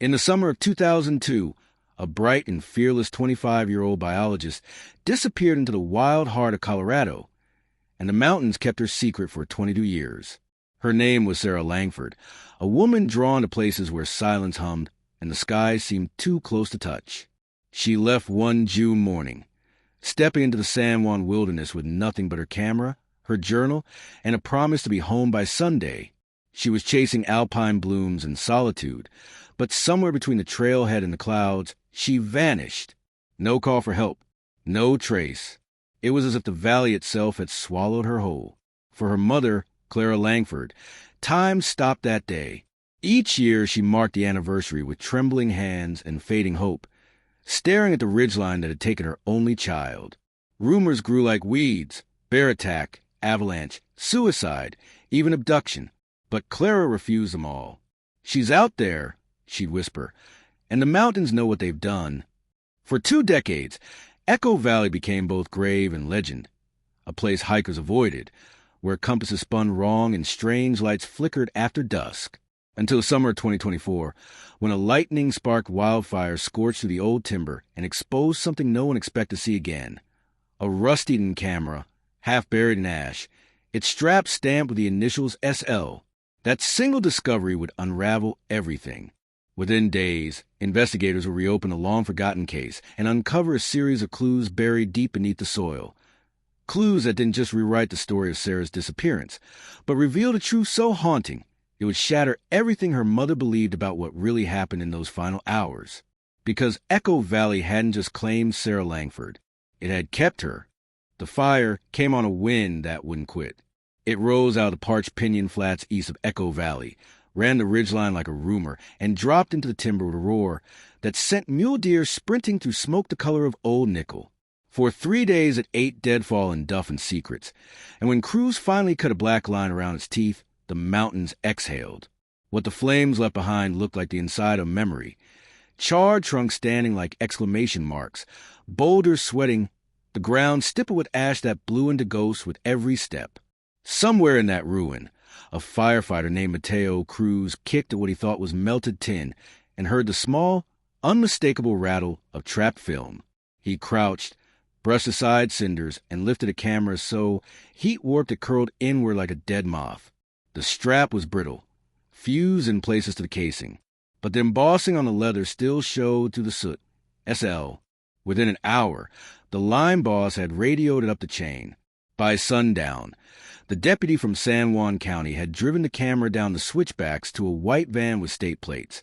In the summer of 2002, a bright and fearless 25-year-old biologist disappeared into the wild heart of Colorado, and the mountains kept her secret for 22 years. Her name was Sera Langford, a woman drawn to places where silence hummed and the skies seemed too close to touch. She left one June morning, stepping into the San Juan wilderness with nothing but her camera, her journal, and a promise to be home by Sunday. She was chasing alpine blooms and solitude, but somewhere between the trailhead and the clouds, she vanished. No call for help, no trace. It was as if the valley itself had swallowed her whole. For her mother, Sera Langford, time stopped that day. Each year she marked the anniversary with trembling hands and fading hope, staring at the ridgeline that had taken her only child. Rumors grew like weeds: bear attack, avalanche, suicide, even abduction. But Clara refused them all. "She's out there," she'd whisper, "and the mountains know what they've done." For 2 decades, Echo Valley became both grave and legend, a place hikers avoided, where compasses spun wrong and strange lights flickered after dusk, until summer of 2024, when a lightning-sparked wildfire scorched through the old timber and exposed something no one expected to see again: a rust-eaten camera, half buried in ash, its strap stamped with the initials SL. That single discovery would unravel everything. Within days, investigators would reopen a long-forgotten case and uncover a series of clues buried deep beneath the soil. Clues that didn't just rewrite the story of Sera's disappearance, but revealed a truth so haunting it would shatter everything her mother believed about what really happened in those final hours. Because Echo Valley hadn't just claimed Sera Langford, it had kept her. The fire came on a wind that wouldn't quit. It rose out of the parched pinyon flats east of Echo Valley, ran the ridgeline like a rumor, and dropped into the timber with a roar that sent mule deer sprinting through smoke the color of old nickel. For 3 days it ate deadfall and duff and secrets, and when crews finally cut a black line around its teeth, the mountains exhaled. What the flames left behind looked like the inside of memory. Charred trunks standing like exclamation marks, boulders sweating, the ground stippled with ash that blew into ghosts with every step. Somewhere in that ruin, a firefighter named Mateo Cruz kicked at what he thought was melted tin and heard the small, unmistakable rattle of trapped film. He crouched, brushed aside cinders, and lifted a camera so heat-warped it curled inward like a dead moth. The strap was brittle, fused in places to the casing, but the embossing on the leather still showed through the soot. SL. Within an hour, the line boss had radioed it up the chain. By sundown, the deputy from San Juan County had driven the camera down the switchbacks to a white van with state plates,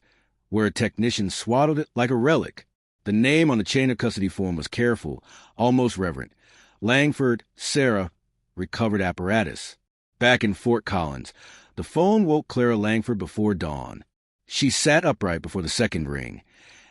where a technician swaddled it like a relic. The name on the chain of custody form was careful, almost reverent: Langford, Sera, recovered apparatus. Back in Fort Collins, the phone woke Sera Langford before dawn. She sat upright before the second ring,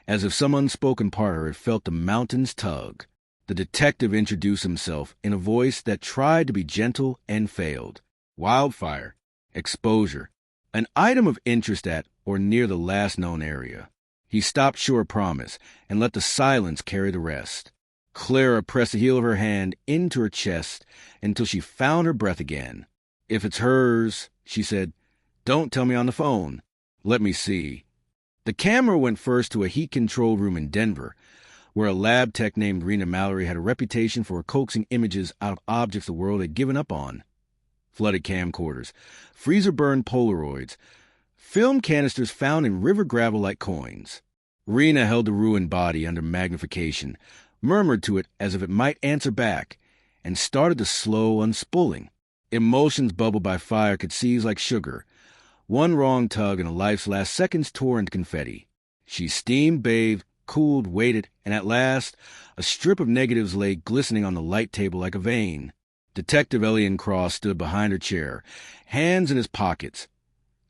as if some unspoken part of her had felt the mountains tug. The detective introduced himself in a voice that tried to be gentle and failed. Wildfire, exposure, an item of interest at or near the last known area. He stopped short of promise and let the silence carry the rest. Clara pressed the heel of her hand into her chest until she found her breath again. "If it's hers," she said, "don't tell me on the phone. Let me see." The camera went first to a heat-controlled room in Denver, where a lab tech named Rena Mallory had a reputation for coaxing images out of objects the world had given up on. Flooded camcorders, freezer-burned Polaroids, film canisters found in river gravel like coins. Rena held the ruined body under magnification, murmured to it as if it might answer back, and started the slow unspooling. Emotions bubbled by fire could seize like sugar. One wrong tug and a life's last seconds tore into confetti. She steamed, bathed, cooled, waited, and at last, a strip of negatives lay glistening on the light table like a vein. Detective Elian Cross stood behind her chair, hands in his pockets,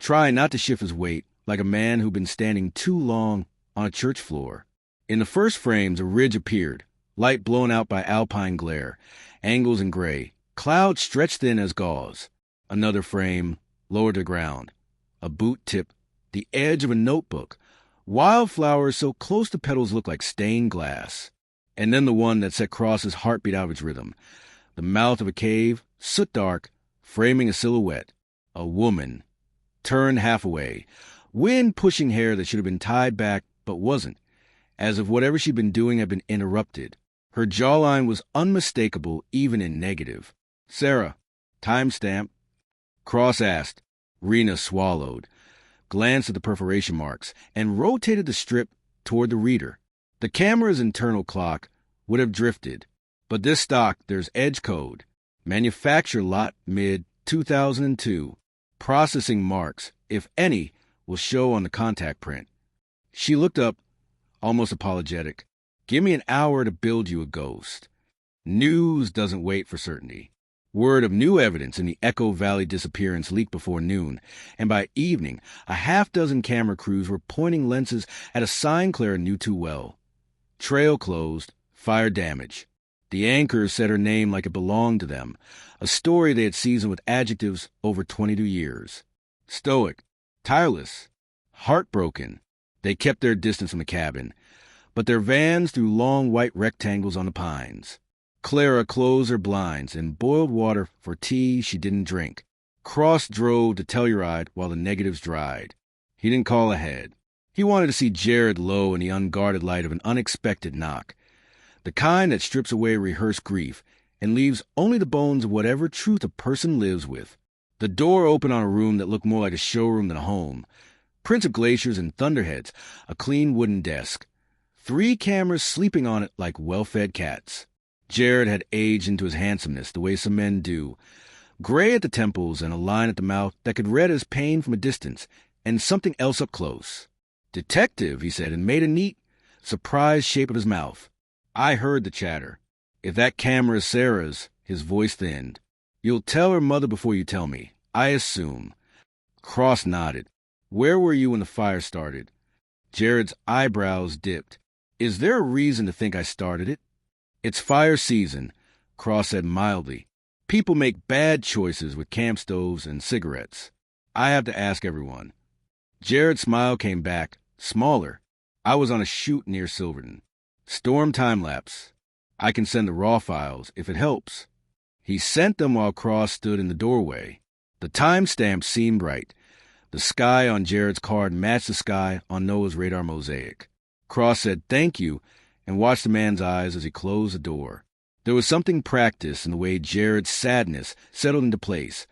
trying not to shift his weight like a man who'd been standing too long on a church floor. In the first frames, a ridge appeared, light blown out by alpine glare, angles in gray, clouds stretched thin as gauze. Another frame, lower to the ground, a boot tip, the edge of a notebook, wildflowers so close the petals looked like stained glass. And then the one that set Cross's heartbeat out of its rhythm. The mouth of a cave, soot dark, framing a silhouette. A woman, turned half away, wind pushing hair that should have been tied back but wasn't, as if whatever she'd been doing had been interrupted. Her jawline was unmistakable even in negative. "Sera, timestamp." Cross asked. Rena swallowed, glanced at the perforation marks, and rotated the strip toward the reader. The camera's internal clock would have drifted, but this stock, there's edge code. Manufacture lot mid-2002. Processing marks, if any, will show on the contact print. She looked up, almost apologetic. "Give me an hour to build you a ghost." News doesn't wait for certainty. Word of new evidence in the Echo Valley disappearance leaked before noon, and by evening, a half-dozen camera crews were pointing lenses at a sign Clara knew too well. Trail closed, fire damage. The anchors said her name like it belonged to them, a story they had seasoned with adjectives over 22 years. Stoic, tireless, heartbroken. They kept their distance from the cabin, but their vans threw long white rectangles on the pines. Clara closed her blinds and boiled water for tea she didn't drink. Cross drove to Telluride while the negatives dried. He didn't call ahead. He wanted to see Jared low in the unguarded light of an unexpected knock, the kind that strips away rehearsed grief and leaves only the bones of whatever truth a person lives with. The door opened on a room that looked more like a showroom than a home. Prints of glaciers and thunderheads, a clean wooden desk. 3 cameras sleeping on it like well-fed cats. Jared had aged into his handsomeness the way some men do. Gray at the temples and a line at the mouth that could read as pain from a distance, and something else up close. "Detective," he said, and made a neat, surprised shape of his mouth. I heard the chatter. "If that camera is Sera's," his voice thinned. "You'll tell her mother before you tell me, I assume." Cross nodded. "Where were you when the fire started?" Jared's eyebrows dipped. "Is there a reason to think I started it?" "It's fire season," Cross said mildly. "People make bad choices with camp stoves and cigarettes. I have to ask everyone." Jared's smile came back, smaller. "I was on a shoot near Silverton. Storm time-lapse. I can send the raw files, if it helps." He sent them while Cross stood in the doorway. The timestamp seemed right. The sky on Jared's card matched the sky on Noah's radar mosaic. Cross said thank you and watched the man's eyes as he closed the door. There was something practiced in the way Jared's sadness settled into place,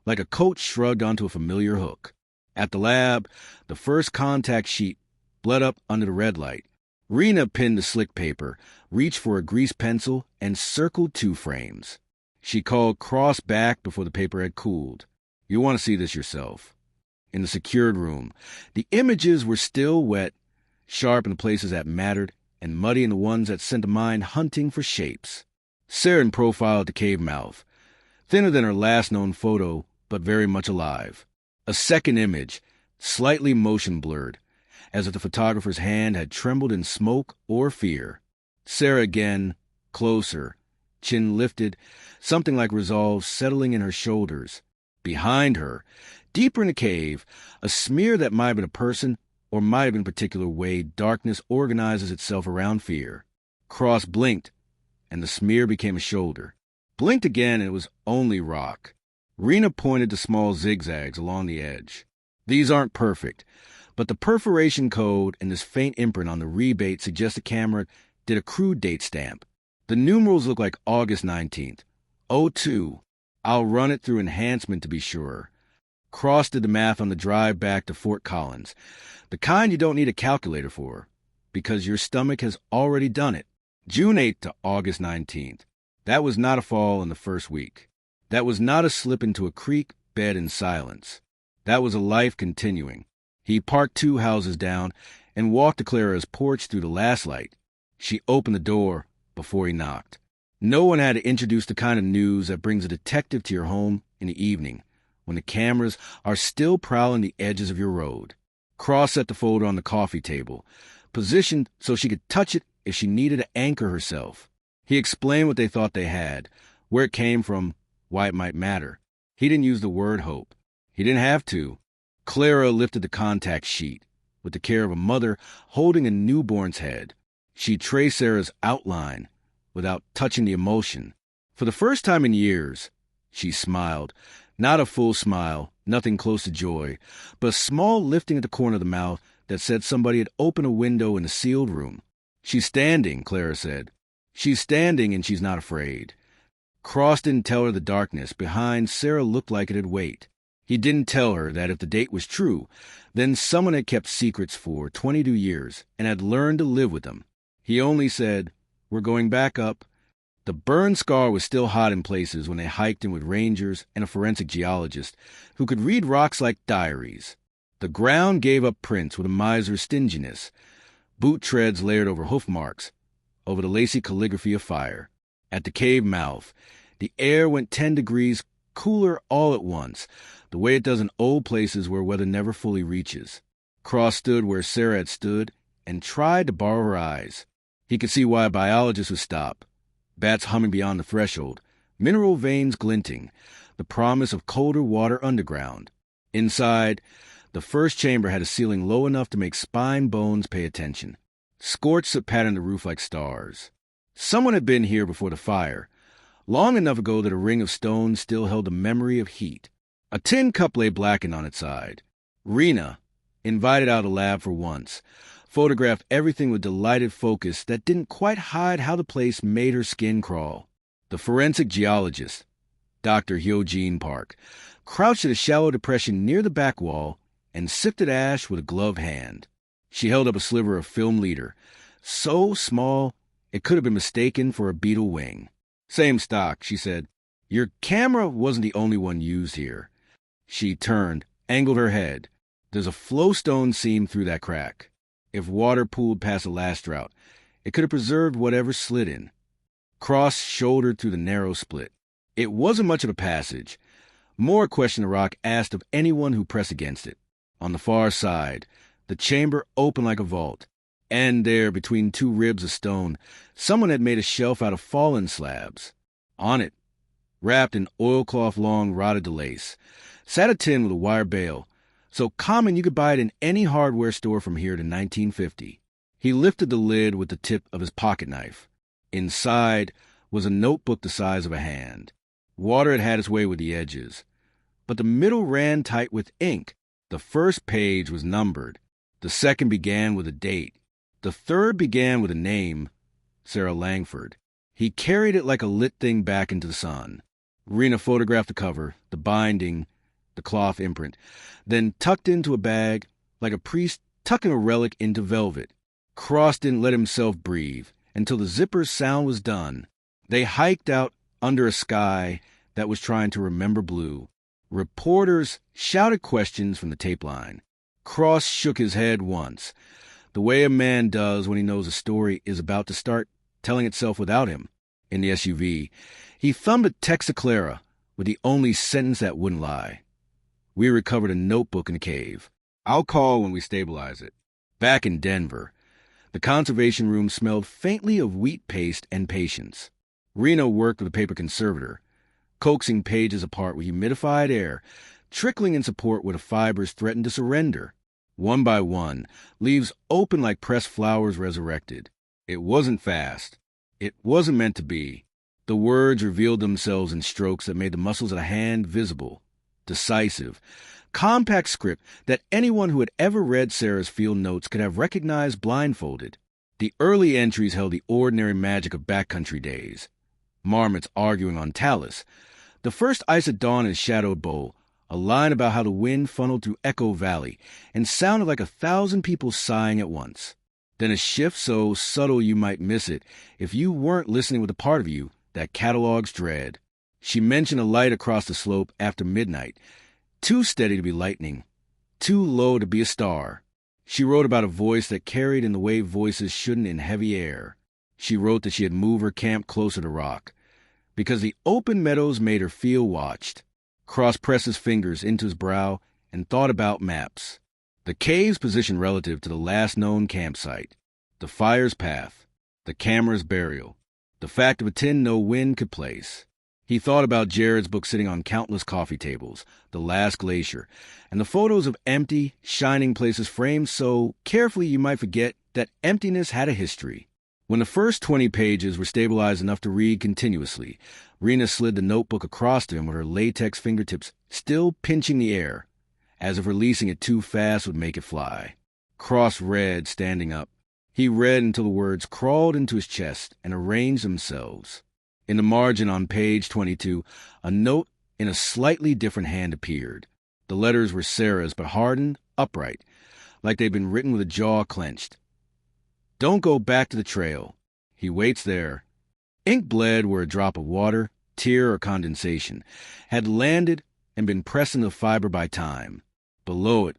like a coach shrugged onto a familiar hook. At the lab, the first contact sheet bled up under the red light. Rena pinned the slick paper, reached for a grease pencil, and circled 2 frames. She called Cross back before the paper had cooled. "You want to see this yourself." In the secured room, the images were still wet, sharp in the places that mattered, and muddy in the ones that sent the mind hunting for shapes. Sera profiled the cave mouth, thinner than her last known photo, but very much alive. A second image, slightly motion-blurred, as if the photographer's hand had trembled in smoke or fear. Sera again, closer, chin lifted, something like resolve settling in her shoulders. Behind her, deeper in the cave, a smear that might have been a person or might have been a particular way darkness organizes itself around fear. Cross blinked, and the smear became a shoulder. Blinked again, and it was only rock. Rena pointed to small zigzags along the edge. "These aren't perfect, but the perforation code and this faint imprint on the rebate suggest the camera did a crude date stamp. The numerals look like August 19th. 02. I'll run it through enhancement to be sure." Cross did the math on the drive back to Fort Collins, the kind you don't need a calculator for, because your stomach has already done it. June 8th to August 19th. That was not a fall in the first week. That was not a slip into a creek bed in silence. That was a life continuing. He parked 2 houses down and walked to Clara's porch through the last light. She opened the door before he knocked. No one had to introduce the kind of news that brings a detective to your home in the evening, when the cameras are still prowling the edges of your road. Cross set the folder on the coffee table, positioned so she could touch it if she needed to anchor herself. He explained what they thought they had, where it came from, why it might matter. He didn't use the word hope. He didn't have to. Clara lifted the contact sheet, with the care of a mother holding a newborn's head. She traced Sera's outline without touching the emulsion. For the first time in years, she smiled, not a full smile, Nothing close to joy, but a small lifting at the corner of the mouth that said somebody had opened a window in a sealed room. "She's standing," Clara said. "She's standing and she's not afraid." Cross didn't tell her the darkness behind Sera looked like it'd wait. He didn't tell her that if the date was true, then someone had kept secrets for 22 years and had learned to live with them. He only said, "We're going back up." The burn scar was still hot in places when they hiked in with rangers and a forensic geologist who could read rocks like diaries. The ground gave up prints with a miser's stinginess, boot treads layered over hoof marks, over the lacy calligraphy of fire. At the cave mouth, the air went 10 degrees cooler all at once, the way it does in old places where weather never fully reaches. Cross stood where Sera had stood and tried to borrow her eyes. He could see why a biologist would stop. Bats humming beyond the threshold, mineral veins glinting, the promise of colder water underground. Inside, the first chamber had a ceiling low enough to make spine bones pay attention. Scorched soot patterned the roof like stars. Someone had been here before the fire, long enough ago that a ring of stone still held a memory of heat. A tin cup lay blackened on its side. Rena, invited out of the lab for once, photographed everything with delighted focus that didn't quite hide how the place made her skin crawl. The forensic geologist, Dr. Hyojin Park, crouched at a shallow depression near the back wall and sifted ash with a gloved hand. She held up a sliver of film leader, so small it could have been mistaken for a beetle wing. "Same stock," she said. "Your camera wasn't the only one used here." She turned, angled her head. "There's a flowstone seam through that crack. If water pooled past the last drought, it could have preserved whatever slid in." Cross shouldered through the narrow split. It wasn't much of a passage. More a question the rock asked of anyone who pressed against it. On the far side, the chamber opened like a vault. And there, between two ribs of stone, someone had made a shelf out of fallen slabs. On it, wrapped in oilcloth long rotted to lace, sat a tin with a wire bail, so common you could buy it in any hardware store from here to 1950. He lifted the lid with the tip of his pocket knife. Inside was a notebook the size of a hand. Water had had its way with the edges, but the middle ran tight with ink. The first page was numbered. The second began with a date. The third began with a name, Sera Langford. He carried it like a lit thing back into the sun. Rena photographed the cover, the binding, the cloth imprint, then tucked into a bag like a priest tucking a relic into velvet. Cross didn't let himself breathe until the zipper's sound was done. They hiked out under a sky that was trying to remember blue. Reporters shouted questions from the tape line. Cross shook his head once, the way a man does when he knows a story is about to start telling itself without him. In the SUV, he thumbed a text to Clara with the only sentence that wouldn't lie. "We recovered a notebook in the cave. I'll call when we stabilize it." Back in Denver, the conservation room smelled faintly of wheat paste and patience. Reno worked with a paper conservator, coaxing pages apart with humidified air, trickling in support where the fibers threatened to surrender. One by one, leaves open like pressed flowers resurrected. It wasn't fast. It wasn't meant to be. The words revealed themselves in strokes that made the muscles of the hand visible, decisive, compact script that anyone who had ever read Sera's field notes could have recognized blindfolded. The early entries held the ordinary magic of backcountry days. Marmots arguing on talus. The first ice at dawn in Shadowed Bowl, a line about how the wind funneled through Echo Valley and sounded like 1,000 people sighing at once. Then a shift so subtle you might miss it if you weren't listening with a part of you that catalogs dread. She mentioned a light across the slope after midnight, too steady to be lightning, too low to be a star. She wrote about a voice that carried in the way voices shouldn't in heavy air. She wrote that she had moved her camp closer to rock, because the open meadows made her feel watched. Cross pressed his fingers into his brow and thought about maps. The cave's position relative to the last known campsite, the fire's path, the camera's burial, the fact of a tin no wind could place. He thought about Jared's book sitting on countless coffee tables, The Last Glacier, and the photos of empty, shining places framed so carefully you might forget that emptiness had a history. When the first 20 pages were stabilized enough to read continuously, Rena slid the notebook across to him with her latex fingertips still pinching the air, as if releasing it too fast would make it fly. Cross read, standing up. He read until the words crawled into his chest and arranged themselves. In the margin on page 22, a note in a slightly different hand appeared. The letters were Sera's, but hardened, upright, like they'd been written with a jaw clenched. Don't go back to the trail. He waits there. Ink bled where a drop of water, tear or condensation, had landed and been pressed into the fiber by time. Below it,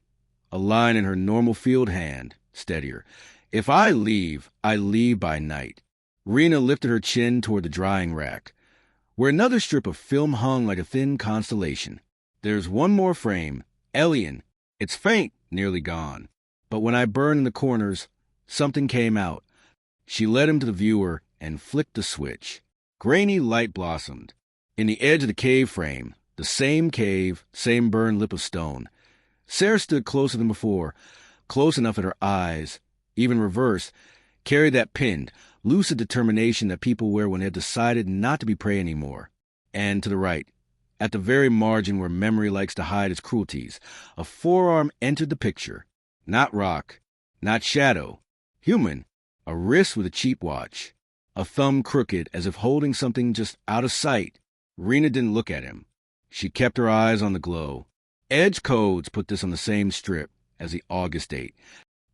a line in her normal field hand, steadier. If I leave by night. Rena lifted her chin toward the drying rack, where another strip of film hung like a thin constellation. There's one more frame, alien. It's faint, nearly gone. But when I burn in the corners, something came out. She led him to the viewer and flicked the switch. Grainy light blossomed. In the edge of the cave frame, the same cave, same burned lip of stone. Sera stood closer than before, close enough that her eyes, even reversed, carried that pinned, lucid determination that people wear when they've decided not to be prey anymore. And to the right, at the very margin where memory likes to hide its cruelties, a forearm entered the picture. Not rock, not shadow. Human, a wrist with a cheap watch, a thumb crooked as if holding something just out of sight. Rena didn't look at him. She kept her eyes on the glow. Edge Codes put this on the same strip as the August date.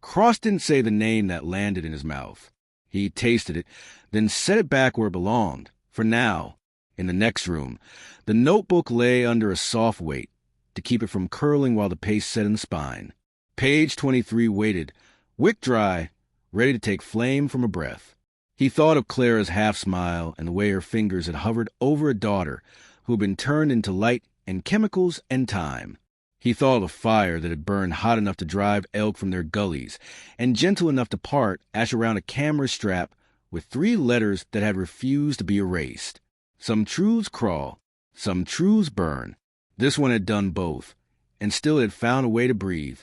Cross didn't say the name that landed in his mouth. He tasted it, then set it back where it belonged. For now, in the next room, the notebook lay under a soft weight to keep it from curling while the paste set in the spine. Page 23 waited, wick dry, ready to take flame from a breath. He thought of Clara's half-smile and the way her fingers had hovered over a daughter who had been turned into light and chemicals and time. He thought of a fire that had burned hot enough to drive elk from their gullies and gentle enough to part ash around a camera strap with 3 letters that had refused to be erased. Some truths crawl, some truths burn. This one had done both, and still had found a way to breathe.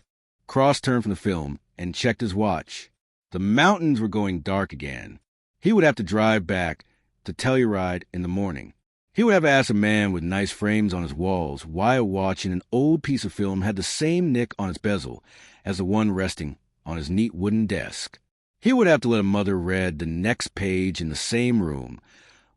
Cross turned from the film and checked his watch. The mountains were going dark again. He would have to drive back to Telluride in the morning. He would have asked a man with nice frames on his walls why a watch in an old piece of film had the same nick on its bezel as the one resting on his neat wooden desk. He would have to let a mother read the next page in the same room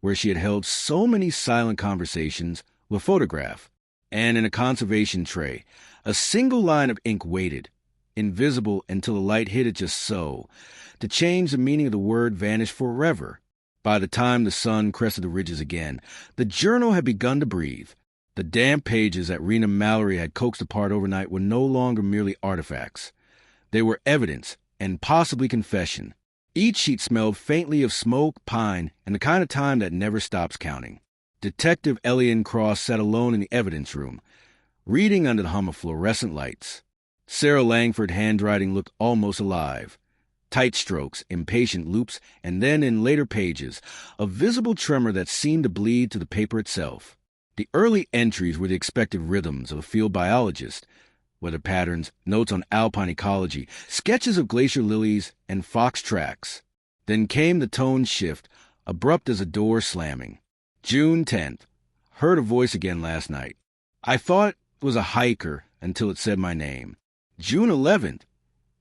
where she had held so many silent conversations with a photograph. And in a conservation tray, a single line of ink waited, invisible until the light hit it just so, to change the meaning of the word vanished forever. By the time the sun crested the ridges again, the journal had begun to breathe. The damp pages that Rena Mallory had coaxed apart overnight were no longer merely artifacts. They were evidence and possibly confession. Each sheet smelled faintly of smoke, pine, and the kind of time that never stops counting. Detective Elian Cross sat alone in the evidence room, reading under the hum of fluorescent lights. Sera Langford handwriting looked almost alive. Tight strokes, impatient loops, and then in later pages, a visible tremor that seemed to bleed to the paper itself. The early entries were the expected rhythms of a field biologist, weather patterns, notes on alpine ecology, sketches of glacier lilies, and fox tracks. Then came the tone shift, abrupt as a door slamming. June 10th. Heard a voice again last night. I thought it was a hiker until it said my name. June 11th.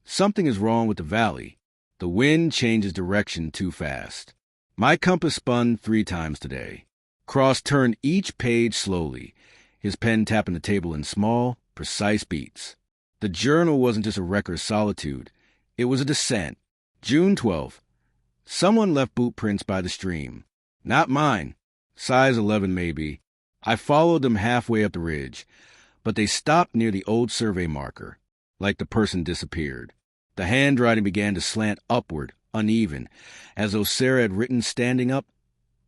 Something is wrong with the valley. The wind changes direction too fast. My compass spun 3 times today. Cross turned each page slowly, his pen tapping the table in small, precise beats. The journal wasn't just a record of solitude. It was a descent. June 12th. Someone left boot prints by the stream. Not mine. Size 11 maybe. I followed them halfway up the ridge, but they stopped near the old survey marker, like the person disappeared. The handwriting began to slant upward, uneven, as though Sera had written standing up,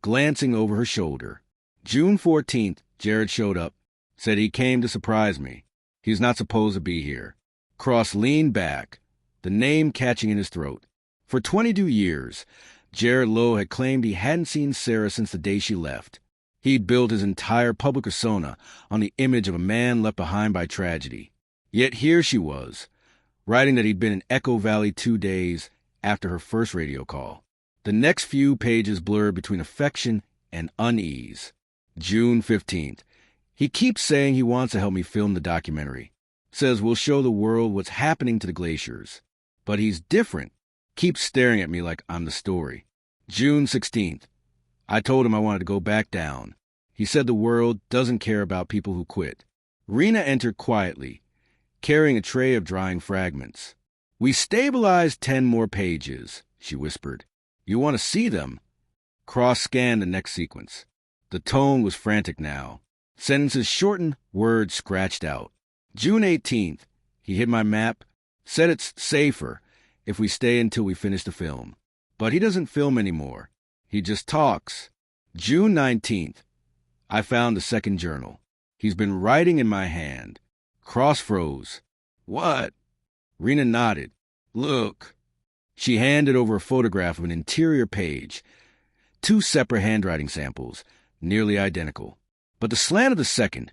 glancing over her shoulder. June 14th, Jared showed up, said he came to surprise me. He was not supposed to be here. Cross leaned back, the name catching in his throat. For 22 years, Jared Lowe had claimed he hadn't seen Sera since the day she left. He'd built his entire public persona on the image of a man left behind by tragedy. Yet here she was, writing that he'd been in Echo Valley 2 days after her first radio call. The next few pages blurred between affection and unease. June 15th. He keeps saying he wants to help me film the documentary. Says we'll show the world what's happening to the glaciers. But he's different. Keeps staring at me like I'm the story. June 16th. I told him I wanted to go back down. He said the world doesn't care about people who quit. Rena entered quietly, carrying a tray of drying fragments. We stabilized 10 more pages, she whispered. You want to see them? Cross scanned the next sequence. The tone was frantic now. Sentences shortened, words scratched out. June 18th. He hit my map, said it's safer if we stay until we finish the film. But he doesn't film anymore. He just talks. June 19th. I found the second journal. He's been writing in my hand. Cross froze. What? Rena nodded. Look. She handed over a photograph of an interior page. 2 separate handwriting samples, nearly identical. But the slant of the second,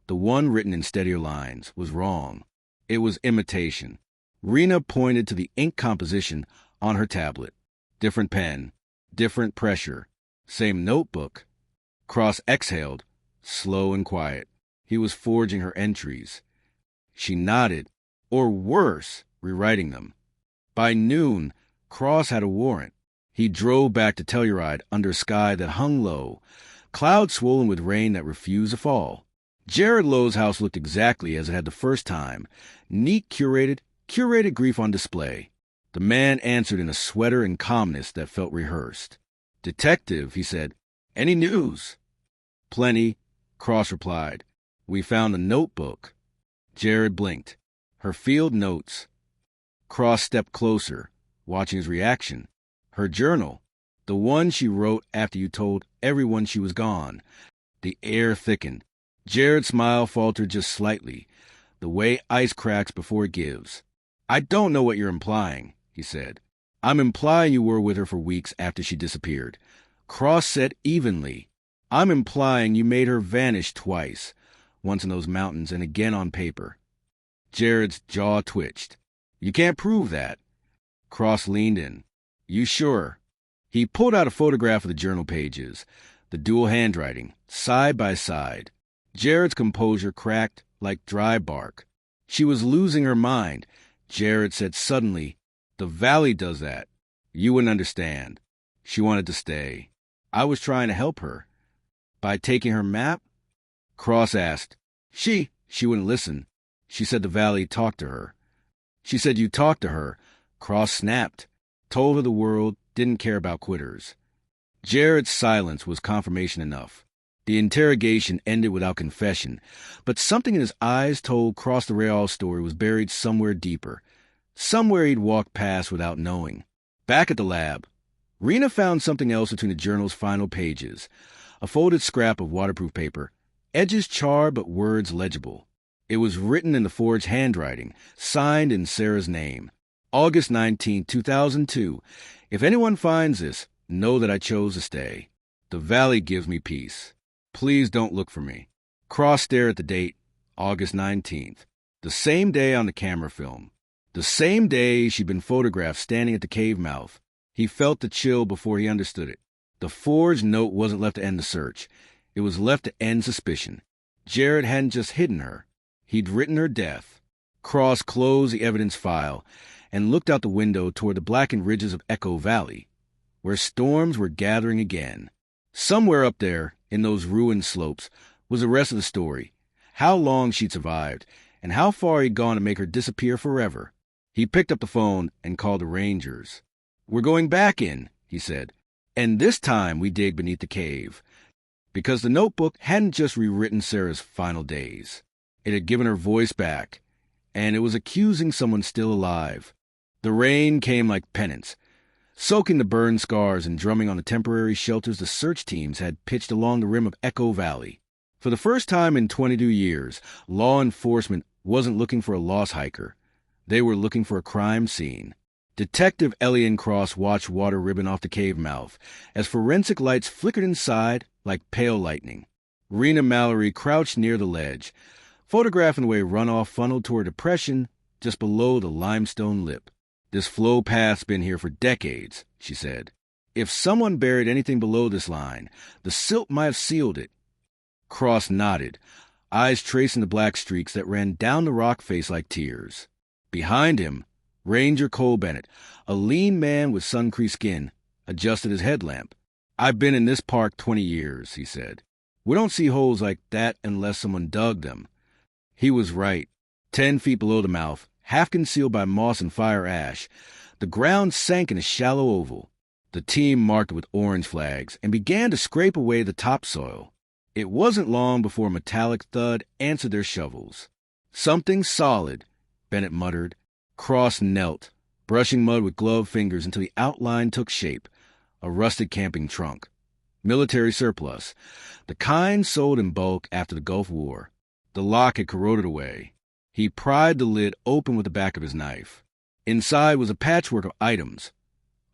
the one written in steadier lines, was wrong. It was imitation. Rena pointed to the ink composition on her tablet. Different pen, different pressure, same notebook. Cross exhaled, slow and quiet. He was forging her entries. She nodded, or worse, rewriting them. By noon, Cross had a warrant. He drove back to Telluride under a sky that hung low, clouds swollen with rain that refused to fall. Jared Lowe's house looked exactly as it had the first time, neat, curated grief on display. The man answered in a sweater and calmness that felt rehearsed. Detective, he said, any news? Plenty, Cross replied. We found a notebook. Jared blinked. Her field notes. Cross stepped closer, watching his reaction. Her journal, the one she wrote after you told everyone she was gone. The air thickened. Jared's smile faltered just slightly, the way ice cracks before it gives. I don't know what you're implying, he said. I'm implying you were with her for weeks after she disappeared. Cross said evenly. I'm implying you made her vanish twice, once in those mountains and again on paper. Jared's jaw twitched. You can't prove that. Cross leaned in. You sure? He pulled out a photograph of the journal pages, the dual handwriting, side by side. Jared's composure cracked like dry bark. She was losing her mind. Jared said suddenly, the valley does that. You wouldn't understand. She wanted to stay. I was trying to help her. By taking her map? Cross asked. She wouldn't listen. She said the valley talked to her. She said you talked to her. Cross snapped. Told her the world didn't care about quitters. Jared's silence was confirmation enough. The interrogation ended without confession, but something in his eyes told Cross the Real story was buried somewhere deeper, somewhere he'd walked past without knowing. Back at the lab, Rena found something else between the journal's final pages, a folded scrap of waterproof paper, edges charred but words legible. It was written in the forged handwriting, signed in Sera's name. August 19, 2002. If anyone finds this, know that I chose to stay. The valley gives me peace. Please don't look for me. Cross stared at the date, August 19th. The same day on the camera film. The same day she'd been photographed standing at the cave mouth. He felt the chill before he understood it. The forged note wasn't left to end the search. It was left to end suspicion. Jared hadn't just hidden her. He'd written her death. Cross closed the evidence file and looked out the window toward the blackened ridges of Echo Valley, where storms were gathering again. Somewhere up there, in those ruined slopes, was the rest of the story, how long she'd survived, and how far he'd gone to make her disappear forever. He picked up the phone and called the Rangers. We're going back in, he said, and this time we dig beneath the cave, because the notebook hadn't just rewritten Sera's final days. It had given her voice back, and it was accusing someone still alive. The rain came like penance, soaking the burned scars and drumming on the temporary shelters the search teams had pitched along the rim of Echo Valley. For the first time in 22 years, law enforcement wasn't looking for a lost hiker. They were looking for a crime scene. Detective Elian Cross watched water ribbon off the cave mouth as forensic lights flickered inside like pale lightning. Rena Mallory crouched near the ledge, photographing the way runoff funneled toward a depression just below the limestone lip. This flow path's been here for decades, she said. If someone buried anything below this line, the silt might have sealed it. Cross nodded, eyes tracing the black streaks that ran down the rock face like tears. Behind him, Ranger Cole Bennett, a lean man with sun-creased skin, adjusted his headlamp. "I've been in this park 20 years, he said. "We don't see holes like that unless someone dug them." He was right. 10 feet below the mouth, half concealed by moss and fire ash, the ground sank in a shallow oval. The team marked it with orange flags and began to scrape away the topsoil. It wasn't long before a metallic thud answered their shovels. "Something solid," Bennett muttered. Cross knelt, brushing mud with gloved fingers until the outline took shape. A rusted camping trunk. Military surplus. The kind sold in bulk after the Gulf War. The lock had corroded away. He pried the lid open with the back of his knife. Inside was a patchwork of items.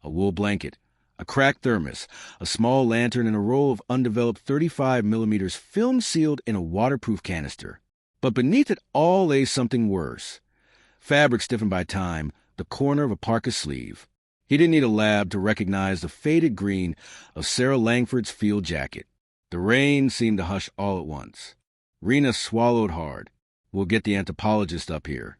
A wool blanket, a cracked thermos, a small lantern, and a roll of undeveloped 35mm film-sealed in a waterproof canister. But beneath it all lay something worse. Fabric stiffened by time, the corner of a parka sleeve. He didn't need a lab to recognize the faded green of Sera Langford's field jacket. The rain seemed to hush all at once. Rena swallowed hard. "We'll get the anthropologist up here."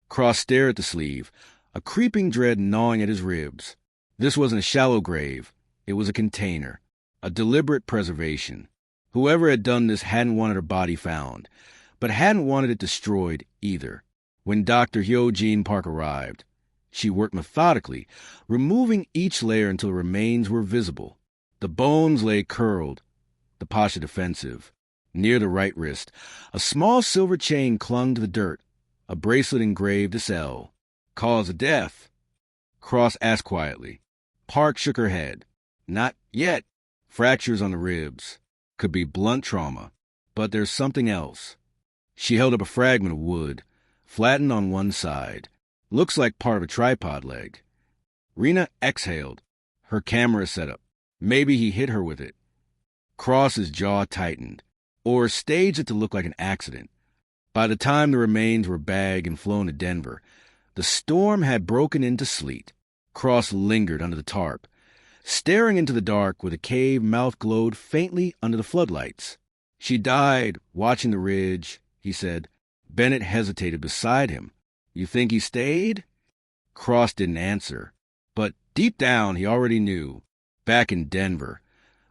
Cross stared at the sleeve, a creeping dread gnawing at his ribs. This wasn't a shallow grave. It was a container, a deliberate preservation. Whoever had done this hadn't wanted her body found, but hadn't wanted it destroyed either. When Dr. Hyo-Jean Park arrived, she worked methodically, removing each layer until the remains were visible. The bones lay curled, the posture defensive. Near the right wrist, a small silver chain clung to the dirt, a bracelet engraved SL. "Cause of death?" Cross asked quietly. Park shook her head. "Not yet. Fractures on the ribs. Could be blunt trauma. But there's something else." She held up a fragment of wood, flattened on one side. "Looks like part of a tripod leg." Rena exhaled, her camera set up. Maybe he hit her with it. Cross's jaw tightened, or staged it to look like an accident. By the time the remains were bagged and flown to Denver, the storm had broken into sleet. Cross lingered under the tarp, staring into the dark where the cave mouth glowed faintly under the floodlights. "She died watching the ridge," he said. Bennett hesitated beside him. "You think he stayed?" Cross didn't answer, but deep down he already knew. Back in Denver,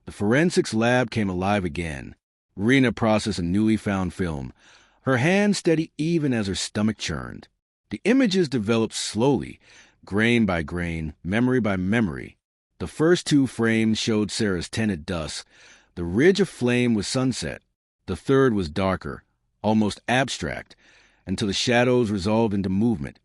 the forensics lab came alive again. Rena processed a newly found film, her hand steady even as her stomach churned. The images developed slowly, grain by grain, memory by memory. The first 2 frames showed Sera's tent at dusk, the ridge aflame with sunset. The third was darker, almost abstract, until the shadows resolved into movement.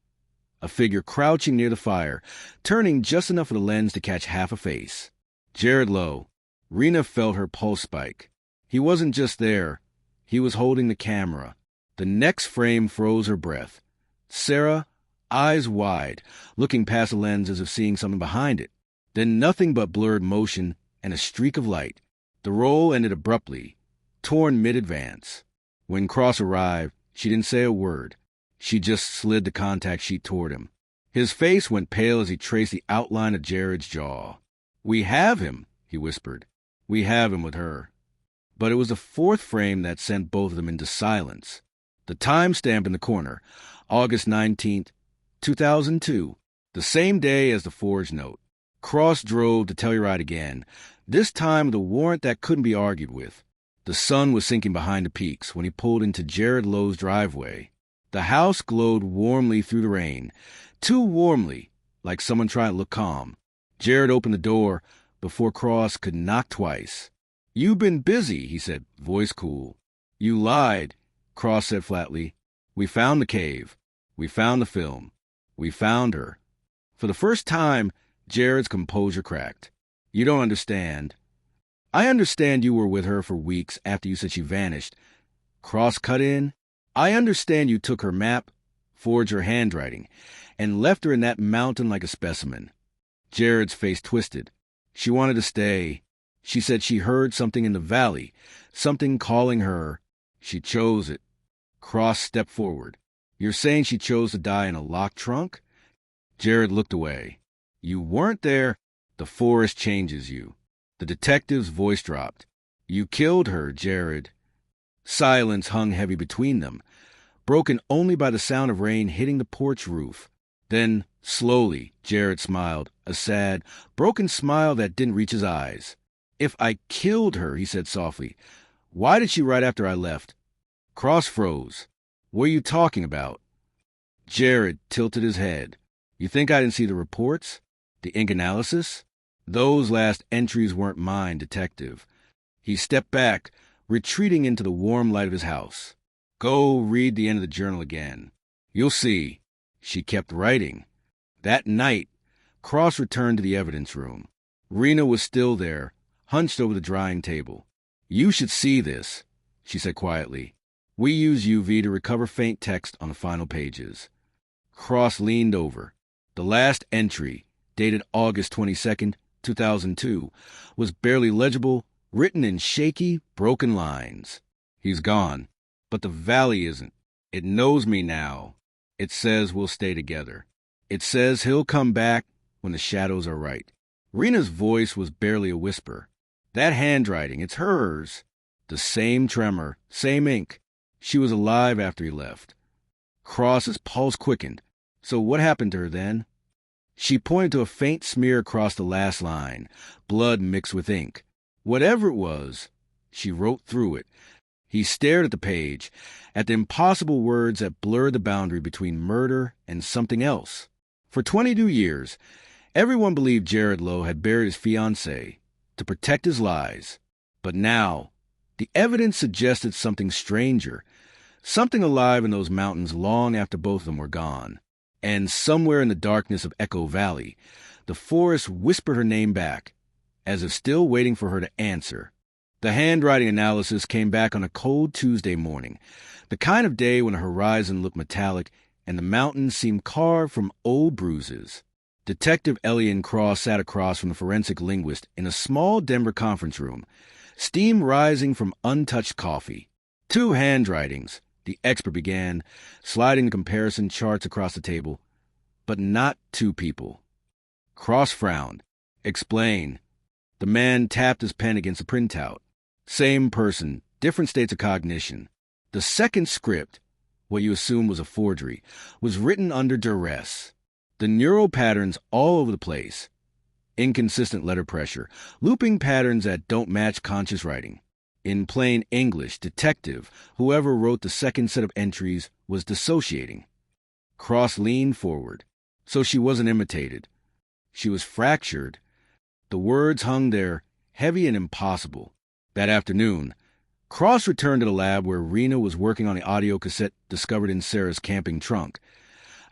A figure crouching near the fire, turning just enough of the lens to catch half a face. Jared Lowe. Rena felt her pulse spike. He wasn't just there. He was holding the camera. The next frame froze her breath. Sera, eyes wide, looking past the lens as if seeing something behind it. Then nothing but blurred motion and a streak of light. The roll ended abruptly, torn mid-advance. When Cross arrived, she didn't say a word. She just slid the contact sheet toward him. His face went pale as he traced the outline of Jared's jaw. "We have him," he whispered. "We have him with her." But it was the 4th frame that sent both of them into silence. The timestamp in the corner, August 19th, 2002, the same day as the forged note. Cross drove to Telluride again, this time with a warrant that couldn't be argued with. The sun was sinking behind the peaks when he pulled into Jared Lowe's driveway. The house glowed warmly through the rain, too warmly, like someone trying to look calm. Jared opened the door before Cross could knock twice. "You've been busy," he said, voice cool. "You lied," Cross said flatly. "We found the cave. We found the film. We found her." For the first time, Jared's composure cracked. "You don't understand." "I understand you were with her for weeks after you said she vanished." Cross cut in. "I understand you took her map, forged her handwriting, and left her in that mountain like a specimen." Jared's face twisted. "She wanted to stay. She said she heard something in the valley, something calling her. She chose it." Cross stepped forward. "You're saying she chose to die in a locked trunk?" Jared looked away. "You weren't there." The forest changes you. The detective's voice dropped. You killed her, Jared. Silence hung heavy between them, broken only by the sound of rain hitting the porch roof. Then, slowly, Jared smiled, a sad, broken smile that didn't reach his eyes. If I killed her, he said softly, why did she right after I left? Cross froze. What are you talking about? Jared tilted his head. You think I didn't see the reports? The ink analysis? Those last entries weren't mine, detective. He stepped back, retreating into the warm light of his house. Go read the end of the journal again. You'll see. She kept writing. That night, Cross returned to the evidence room. Rena was still there, hunched over the drying table. You should see this, she said quietly. We use UV to recover faint text on the final pages. Cross leaned over. The last entry, dated August 22nd, 2002, was barely legible, written in shaky, broken lines. He's gone, but the valley isn't. It knows me now. It says we'll stay together. It says he'll come back when the shadows are right. Rena's voice was barely a whisper. That handwriting, it's hers. The same tremor, same ink. She was alive after he left. Cross's pulse quickened. So what happened to her then? She pointed to a faint smear across the last line, blood mixed with ink. Whatever it was, she wrote through it. He stared at the page, at the impossible words that blurred the boundary between murder and something else. For 22 years, everyone believed Jared Lowe had buried his fiancée to protect his lies. But now, the evidence suggested something stranger, something alive in those mountains long after both of them were gone. And somewhere in the darkness of Echo Valley, the forest whispered her name back, as if still waiting for her to answer. The handwriting analysis came back on a cold Tuesday morning, the kind of day when the horizon looked metallic and the mountains seemed carved from old bruises. Detective Elian Cross sat across from the forensic linguist in a small Denver conference room, steam rising from untouched coffee. Two handwritings, the expert began, sliding the comparison charts across the table, but not two people. Cross frowned. Explain. The man tapped his pen against the printout. Same person, different states of cognition. The second script, what you assumed was a forgery, was written under duress. The neural patterns all over the place. Inconsistent letter pressure, looping patterns that don't match conscious writing. In plain English, detective, whoever wrote the second set of entries, was dissociating. Cross leaned forward. So she wasn't imitated. She was fractured. The words hung there, heavy and impossible. That afternoon, Cross returned to the lab where Rena was working on the audio cassette discovered in Sera's camping trunk.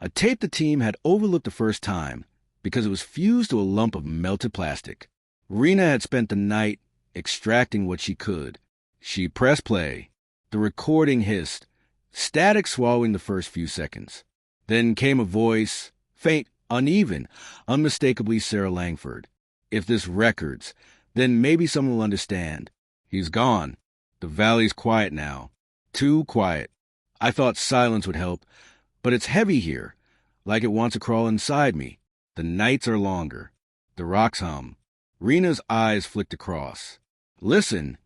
A tape the team had overlooked the first time because it was fused to a lump of melted plastic. Rena had spent the night extracting what she could. She pressed play. The recording hissed, static swallowing the first few seconds. Then came a voice, faint, uneven, unmistakably Sera Langford. If this records, then maybe someone will understand. He's gone. The valley's quiet now. Too quiet. I thought silence would help, but it's heavy here, like it wants to crawl inside me. The nights are longer. The rocks hum. Rena's eyes flicked across. Listen.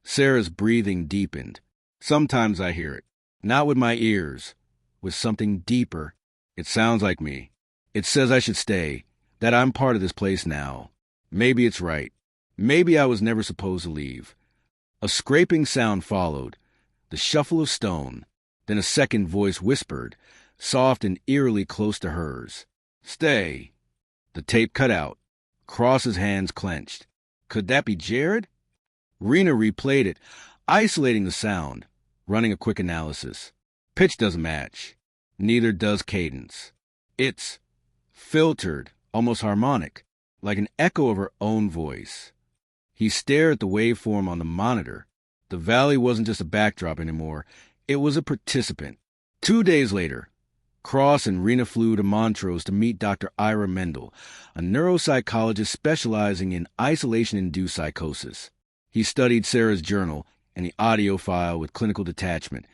Sera's breathing deepened. Sometimes I hear it. Not with my ears. With something deeper. It sounds like me. It says I should stay. That I'm part of this place now. Maybe it's right. Maybe I was never supposed to leave. A scraping sound followed. The shuffle of stone. Then a second voice whispered, soft and eerily close to hers. Stay. The tape cut out. Cross's hands clenched. Could that be Jared? Rena replayed it, isolating the sound, running a quick analysis. Pitch doesn't match. Neither does cadence. It's filtered, almost harmonic, like an echo of her own voice. He stared at the waveform on the monitor. The valley wasn't just a backdrop anymore. It was a participant. 2 days later, Cross and Rena flew to Montrose to meet Dr. Ira Mendel, a neuropsychologist specializing in isolation-induced psychosis. He studied Sera's journal and the audio file with clinical detachment,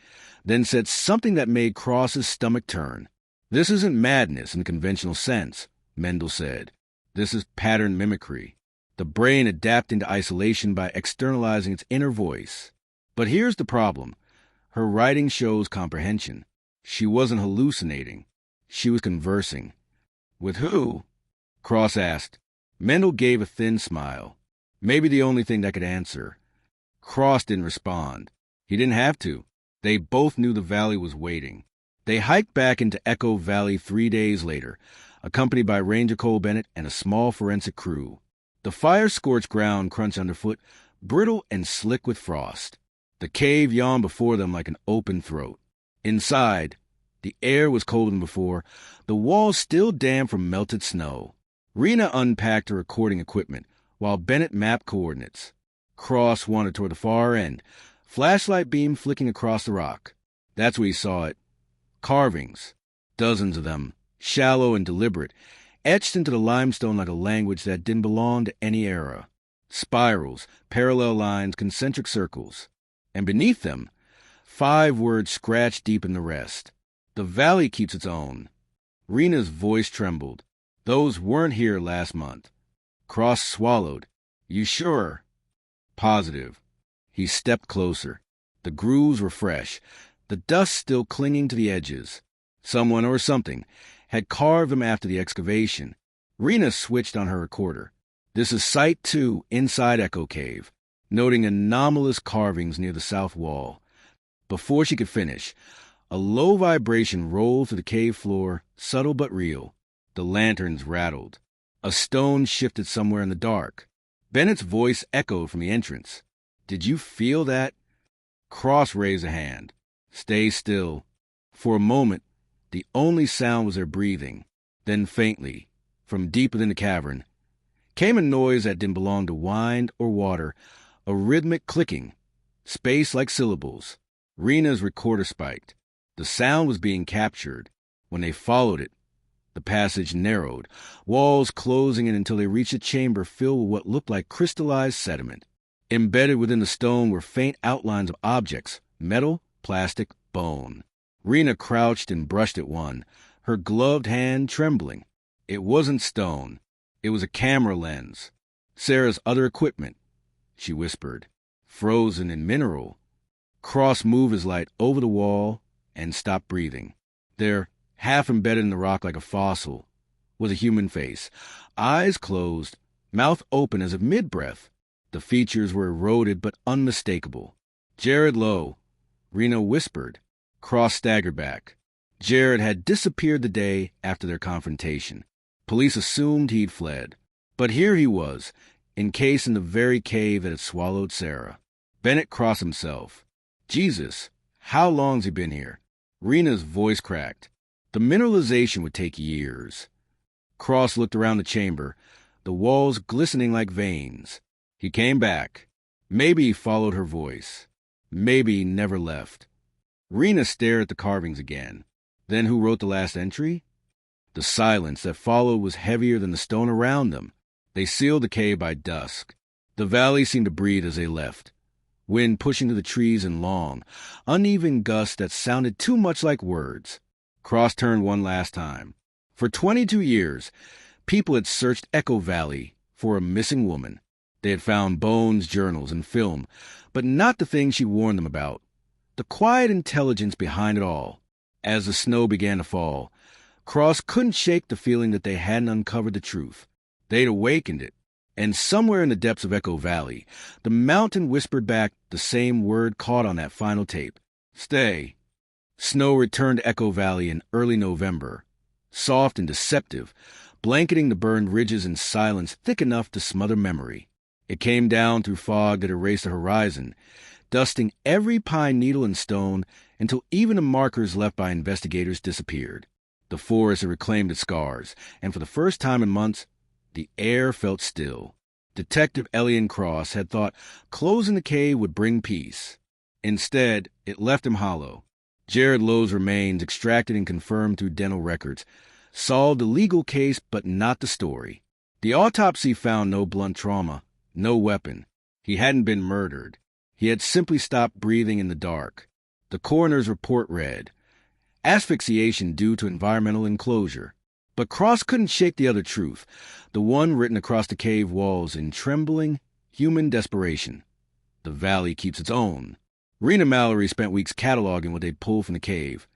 then said something that made Cross's stomach turn. This isn't madness in the conventional sense, Mendel said. This is pattern mimicry. The brain adapting to isolation by externalizing its inner voice. But here's the problem. Her writing shows comprehension. She wasn't hallucinating. She was conversing. With who? Cross asked. Mendel gave a thin smile. Maybe the only thing that could answer. Cross didn't respond. He didn't have to. They both knew the valley was waiting. They hiked back into Echo Valley 3 days later, accompanied by Ranger Cole Bennett and a small forensic crew. The fire-scorched ground crunched underfoot, brittle and slick with frost. The cave yawned before them like an open throat. Inside, the air was colder than before, the walls still damp from melted snow. Rena unpacked her recording equipment, while Bennett mapped coordinates. Cross wandered toward the far end, flashlight beam flicking across the rock. That's where he saw it. Carvings, dozens of them, shallow and deliberate, etched into the limestone like a language that didn't belong to any era. Spirals, parallel lines, concentric circles. And beneath them, 5 words scratched deep in the rest. The valley keeps its own. Rena's voice trembled. Those weren't here last month. Cross swallowed. You sure? Positive. He stepped closer. The grooves were fresh, the dust still clinging to the edges. Someone or something had carved them after the excavation. Rena switched on her recorder. This is Site 2 inside Echo Cave, noting anomalous carvings near the south wall. Before she could finish, a low vibration rolled through the cave floor, subtle but real. The lanterns rattled. A stone shifted somewhere in the dark. Bennett's voice echoed from the entrance. Did you feel that? Cross raised a hand. Stay still. For a moment, the only sound was their breathing. Then faintly, from deep within the cavern, came a noise that didn't belong to wind or water, a rhythmic clicking, spaced like syllables. Rena's recorder spiked. The sound was being captured. When they followed it, the passage narrowed, walls closing in until they reached a chamber filled with what looked like crystallized sediment. Embedded within the stone were faint outlines of objects, metal, plastic, bone. Rena crouched and brushed at one, her gloved hand trembling. It wasn't stone. It was a camera lens. Sera's other equipment, she whispered. Frozen in mineral. Cross moved his light over the wall and stopped breathing. There, half embedded in the rock like a fossil, was a human face. Eyes closed, mouth open as if mid-breath. The features were eroded but unmistakable. Jared Lowe, Rena whispered. Cross staggered back. Jared had disappeared the day after their confrontation. Police assumed he'd fled. But here he was, encased in the very cave that had swallowed Sera. Bennett crossed himself. Jesus, how long's he been here? Rena's voice cracked. The mineralization would take years. Cross looked around the chamber, the walls glistening like veins. He came back. Maybe he followed her voice. Maybe he never left. Rena stared at the carvings again. Then who wrote the last entry? The silence that followed was heavier than the stone around them. They sealed the cave by dusk. The valley seemed to breathe as they left. Wind pushing through the trees in long, uneven gusts that sounded too much like words. Cross turned one last time. For 22 years, people had searched Echo Valley for a missing woman. They had found bones, journals, and film, but not the thing she warned them about. The quiet intelligence behind it all. As the snow began to fall, Cross couldn't shake the feeling that they hadn't uncovered the truth. They'd awakened it. And somewhere in the depths of Echo Valley, the mountain whispered back the same word caught on that final tape. Stay. Snow returned to Echo Valley in early November, soft and deceptive, blanketing the burned ridges in silence thick enough to smother memory. It came down through fog that erased the horizon, dusting every pine needle and stone until even the markers left by investigators disappeared. The forest had reclaimed its scars, and for the first time in months, the air felt still. Detective Elian Cross had thought closing the cave would bring peace. Instead, it left him hollow. Jared Lowe's remains, extracted and confirmed through dental records, solved the legal case but not the story. The autopsy found no blunt trauma, no weapon. He hadn't been murdered. He had simply stopped breathing in the dark. The coroner's report read, asphyxiation due to environmental enclosure. But Cross couldn't shake the other truth, the one written across the cave walls in trembling, human desperation. The valley keeps its own. Rena Mallory spent weeks cataloging what they'd pulled from the cave.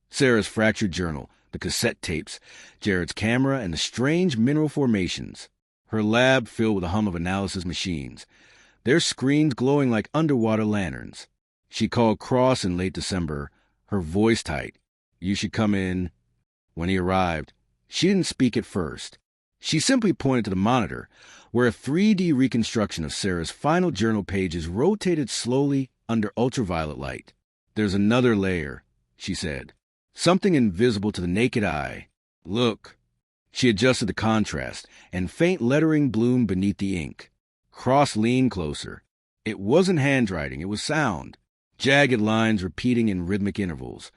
Sera's fractured journal, the cassette tapes, Jared's camera, and the strange mineral formations. Her lab filled with a hum of analysis machines, their screens glowing like underwater lanterns. She called Cross in late December, her voice tight. "You should come in." When he arrived, she didn't speak at first. She simply pointed to the monitor, where a 3D reconstruction of Sera's final journal pages rotated slowly under ultraviolet light. "There's another layer," she said. "Something invisible to the naked eye. Look." She adjusted the contrast, and faint lettering bloomed beneath the ink. Cross leaned closer. It wasn't handwriting, it was sound. Jagged lines repeating in rhythmic intervals,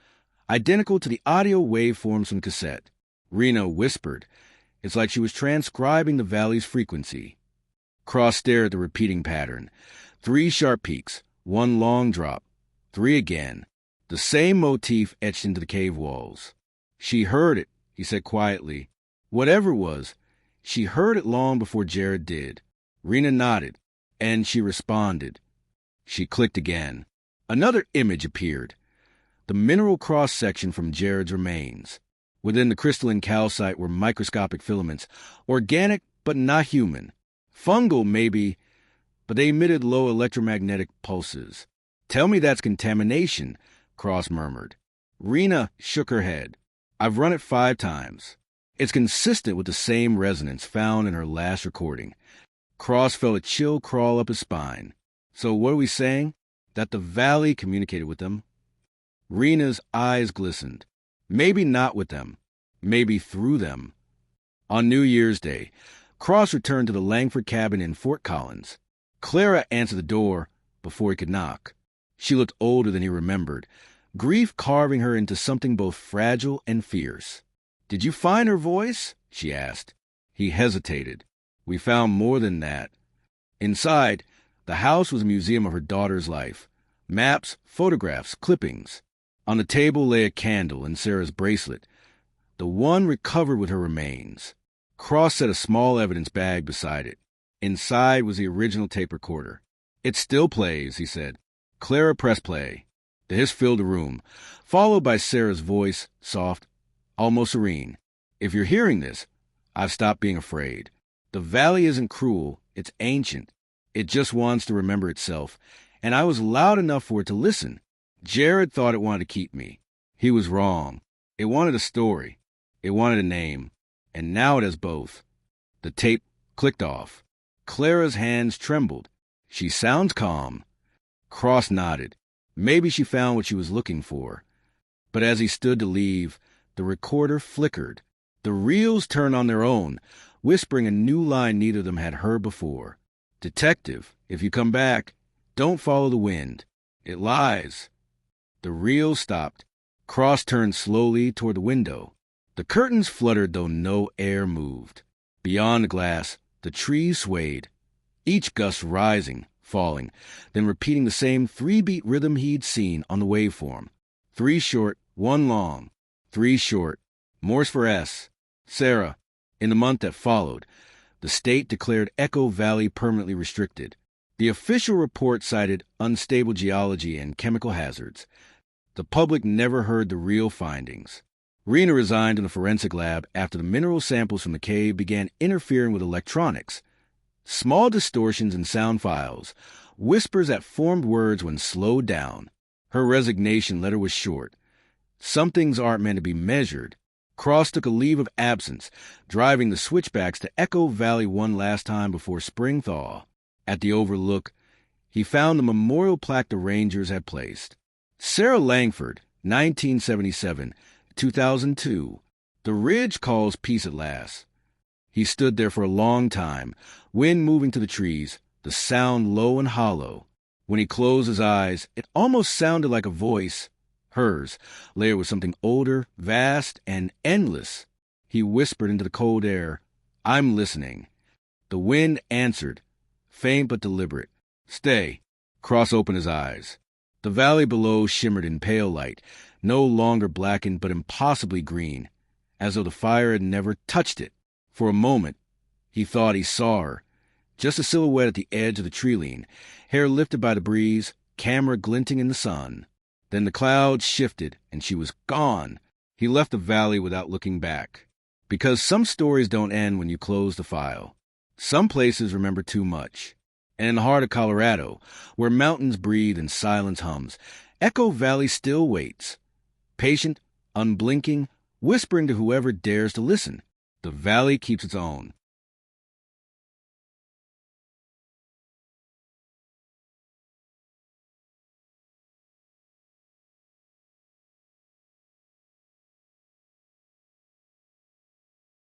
identical to the audio waveforms from the cassette. Rena whispered. It's like she was transcribing the valley's frequency. Cross stared at the repeating pattern. 3 sharp peaks, 1 long drop, 3 again. The same motif etched into the cave walls. "She heard it," he said quietly. "Whatever it was, she heard it long before Jared did." Rena nodded, and she responded. She clicked again. Another image appeared. The mineral cross-section from Jared's remains. Within the crystalline calcite were microscopic filaments, organic but not human. Fungal, maybe, but they emitted low electromagnetic pulses. "Tell me that's contamination," Cross murmured. Rena shook her head. "I've run it 5 times. It's consistent with the same resonance found in her last recording." Cross felt a chill crawl up his spine. "So what are we saying? That the valley communicated with them?" Rena's eyes glistened. Maybe not with them. Maybe through them. On New Year's Day, Cross returned to the Langford cabin in Fort Collins. Clara answered the door before he could knock. She looked older than he remembered, grief carving her into something both fragile and fierce. "Did you find her voice?" she asked. He hesitated. "We found more than that." Inside, the house was a museum of her daughter's life. Maps, photographs, clippings. On the table lay a candle and Sera's bracelet, the one recovered with her remains. Cross set a small evidence bag beside it. Inside was the original tape recorder. "It still plays," he said. Clara pressed play. The hiss filled the room, followed by Sera's voice, soft, almost serene. "If you're hearing this, I've stopped being afraid. The valley isn't cruel, it's ancient. It just wants to remember itself, and I was loud enough for it to listen. Jared thought it wanted to keep me. He was wrong. It wanted a story. It wanted a name. And now it has both." The tape clicked off. Clara's hands trembled. "She sounds calm." Cross nodded. Maybe she found what she was looking for. But as he stood to leave, the recorder flickered. The reels turned on their own, whispering a new line neither of them had heard before. "Detective, if you come back, don't follow the wind. It lies." The reel stopped. Cross turned slowly toward the window. The curtains fluttered, though no air moved. Beyond the glass, the trees swayed, each gust rising, falling, then repeating the same 3-beat rhythm he'd seen on the waveform. 3 short, 1 long. 3 short. Morse for S. Sera, in the month that followed, the state declared Echo Valley permanently restricted. The official report cited unstable geology and chemical hazards. The public never heard the real findings. Rena resigned in the forensic lab after the mineral samples from the cave began interfering with electronics. Small distortions in sound files, whispers that formed words when slowed down. Her resignation letter was short. Some things aren't meant to be measured. Cross took a leave of absence, driving the switchbacks to Echo Valley one last time before spring thaw. At the overlook, he found the memorial plaque the Rangers had placed. Sera Langford, 1977, 2002. The ridge calls peace at last. He stood there for a long time, wind moving to the trees, the sound low and hollow. When he closed his eyes, it almost sounded like a voice, hers, layered with something older, vast, and endless. He whispered into the cold air, "I'm listening." The wind answered, faint but deliberate. "Stay." Cross opened his eyes. The valley below shimmered in pale light, no longer blackened but impossibly green. as though the fire had never touched it. For a moment, he thought he saw her, just a silhouette at the edge of the tree line, hair lifted by the breeze, camera glinting in the sun. Then the clouds shifted, and she was gone. He left the valley without looking back. Because some stories don't end when you close the file. Some places remember too much. And in the heart of Colorado, where mountains breathe and silence hums, Echo Valley still waits. Patient, unblinking, whispering to whoever dares to listen. The valley keeps its own.